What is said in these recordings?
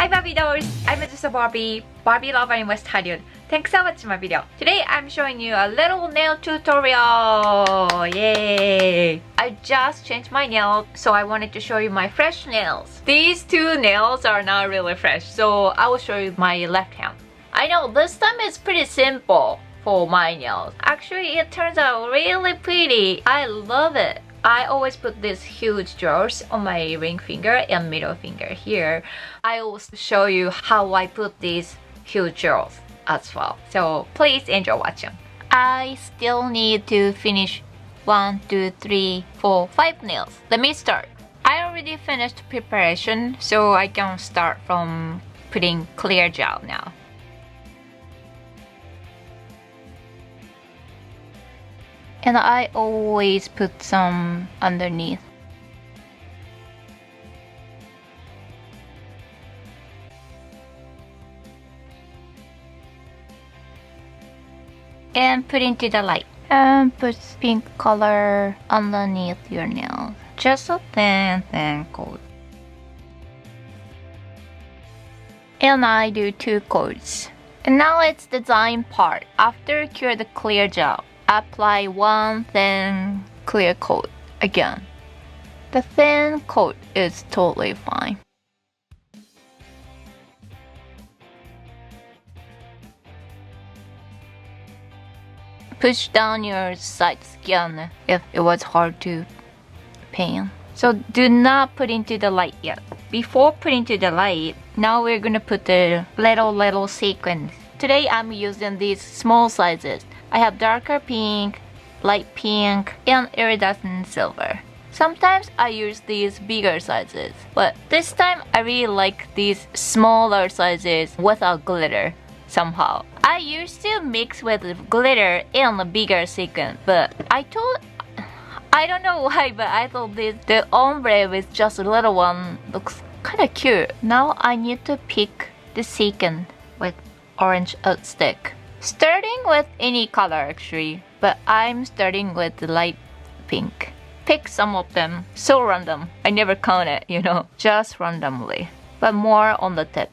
Hi Barbie dolls! I'm Azusa Barbie, Barbie lover in West Hollywood. Thanks for watching my video. Today I'm showing you a little nail tutorial! Yay! I just changed my nails, so I wanted to show you my fresh nails. These two nails are not really fresh, so I will show you my left hand. I know this time it's pretty simple for my nails. Actually, it turns out really pretty. I love it. I always put these huge jewels on my ring finger and middle finger here. I will show you how I put these huge jewels as well. So please enjoy watching. I still need to finish 1, 2, 3, 4, 5 nails. Let me start. I already finished preparation, so I can start from putting clear gel now. And I always put some underneath. And put into the light. And put pink color underneath your nails. Just a thin coat. And I do 2 coats. And now it's the design part. After cure the clear gel, apply 1 thin clear coat again. The thin coat is totally fine. Push down your side skin if it was hard to paint. So do not put into the light yet. Before putting to the light, now we're gonna put the little sequins. Today I'm using these small sizes. I have darker pink, light pink, and iridescent silver. Sometimes I use these bigger sizes, but this time I really like these smaller sizes without glitter somehow. I used to mix with glitter and a bigger sequin, but I don't know why, but I thought the ombre with just a little one looks kinda cute. Now I need to pick the sequin with orange oat stick. Starting with any color actually, but I'm starting with the light pink. Pick some of them, so random. I never count it, you know, just randomly. But more on the tip,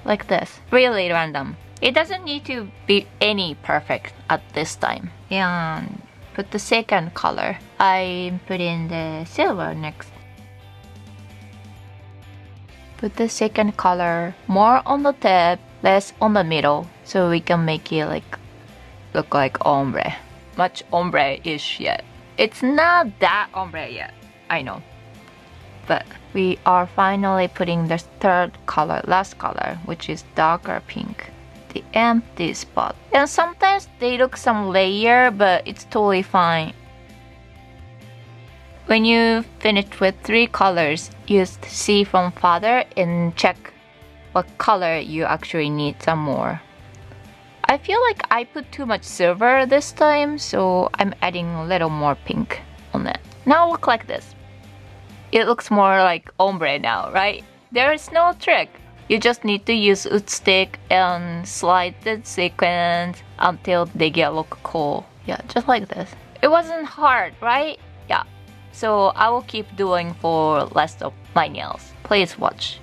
like this, really random. It doesn't need to be any perfect at this time. And put the second color. I put in the silver next. Put the second color more on the tip, less on the middle, so we can make it look like ombre. Much ombre-ish yet. It's not that ombre yet, I know. But we are finally putting the third color, last color, which is darker pink. The empty spot. And sometimes they look some layer, but it's totally fine. When you finish with 3 colors, just see from farther and check what color you actually need some more. I feel like I put too much silver this time, so I'm adding a little more pink on it. Now look like this. It looks more like ombre now, right? There is no trick. You just need to use wood stick and slide the sequins until they look cool. Yeah, just like this. It wasn't hard, right? Yeah. So I will keep doing for rest of my nails. Please watch.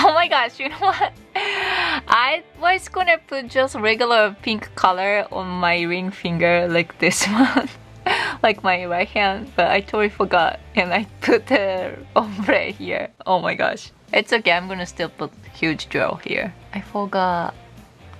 Oh my gosh, you know what? I was gonna put just regular pink color on my ring finger like this one. Like my right hand, but I totally forgot and I put the ombre here. Oh my gosh. It's okay, I'm gonna still put huge jewel here. I forgot.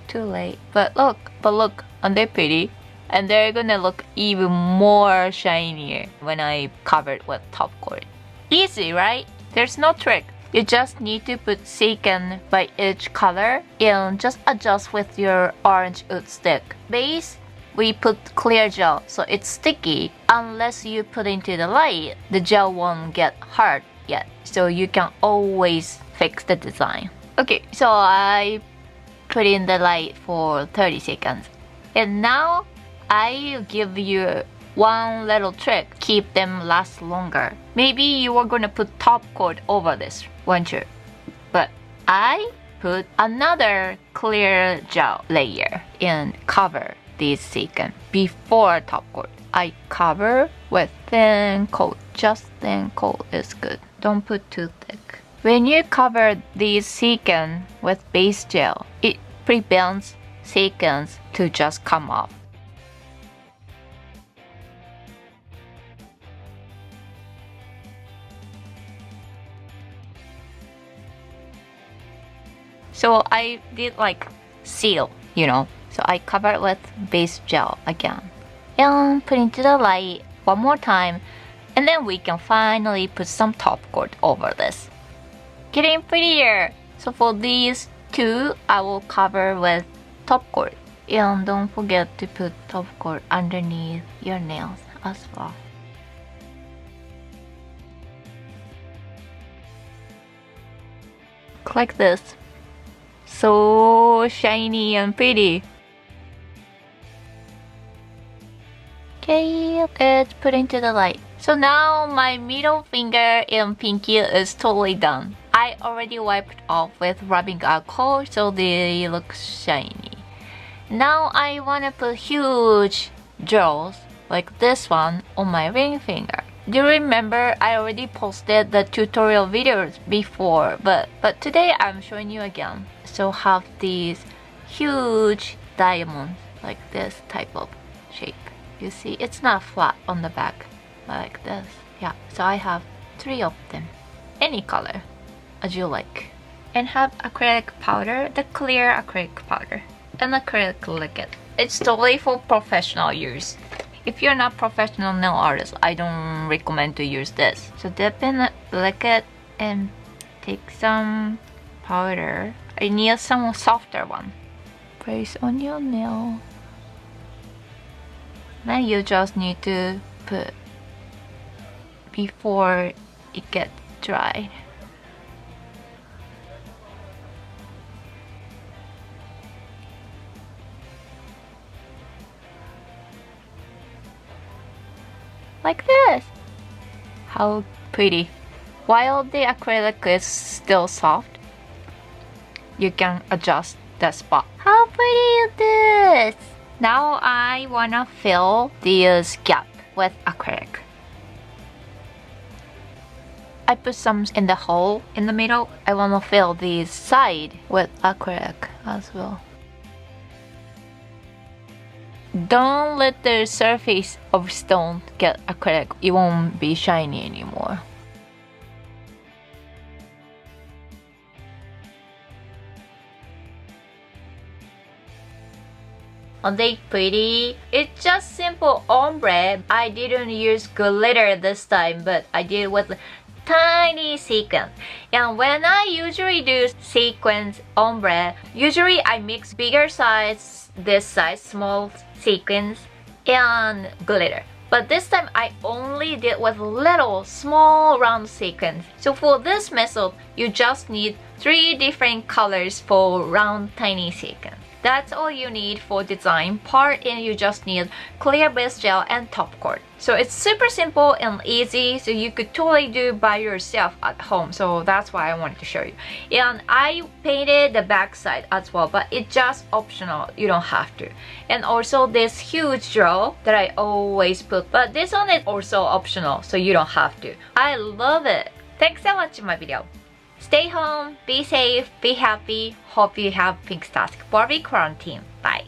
Too late. But look, aren't they pretty? And they're gonna look even more shinier when I cover it with top coat. Easy, right? There's no trick. You just need to put sequin by each color and just adjust with your orange wood stick. Base, we put clear gel, so it's sticky. Unless you put into the light, the gel won't get hard yet. So you can always fix the design. Okay, so I put in the light for 30 seconds. And now I give you one little trick. Keep them last longer. Maybe you are gonna put top coat over this, won't you? But I put another clear gel layer and cover this sequin before top coat. I cover with thin coat. Just thin coat is good. Don't put too thick. When you cover these sequins with base gel, it prevents sequins to just come off. So I did like seal, you know. So I covered with base gel again. And put into the light one more time. And then we can finally put some top coat over this. Getting prettier. So for these two, I will cover with top coat. And don't forget to put top coat underneath your nails as well. Like this. So shiny and pretty. Okay, let's put into the light. So now my middle finger and pinky is totally done. I already wiped off with rubbing alcohol so they look shiny. Now I wanna put huge gels like this one on my ring finger. Do you remember I already posted the tutorial videos before, but today I'm showing you again. So have these huge diamonds like this type of shape. You see, it's not flat on the back like this. Yeah, so I have 3 of them. Any color as you like. And have acrylic powder, the clear acrylic powder, and acrylic liquid. It's totally for professional use. If you're not professional nail artist, I don't recommend to use this. So dip in the liquid and take some powder. I need some softer one. Place on your nail. Then you just need to put before it gets dry. Like this. How pretty. While the acrylic is still soft, you can adjust the spot. How pretty is this? Now I wanna fill this gap with acrylic. I put some in the hole in the middle. I wanna fill this side with acrylic as well. Don't let the surface of stone get acrylic. It won't be shiny anymore. Are they pretty? It's just simple ombre. I didn't use glitter this time, but I did with tiny sequins. And when I usually do sequins ombre, usually I mix bigger size, this size, small sequins, and glitter. But this time I only did with little small round sequins. So for this method, you just need 3 different colors for round tiny sequins. That's all you need for design part, and you just need clear base gel and top coat. So it's super simple and easy, so you could totally do by yourself at home. So that's why I wanted to show you. And I painted the back side as well, but it's just optional. You don't have to. And also this huge gel that I always put, but this one is also optional, so you don't have to. I love it. Thanks for watching my video. Stay home, be safe, be happy. Hope you have Pinktastic Barbie quarantine. Bye.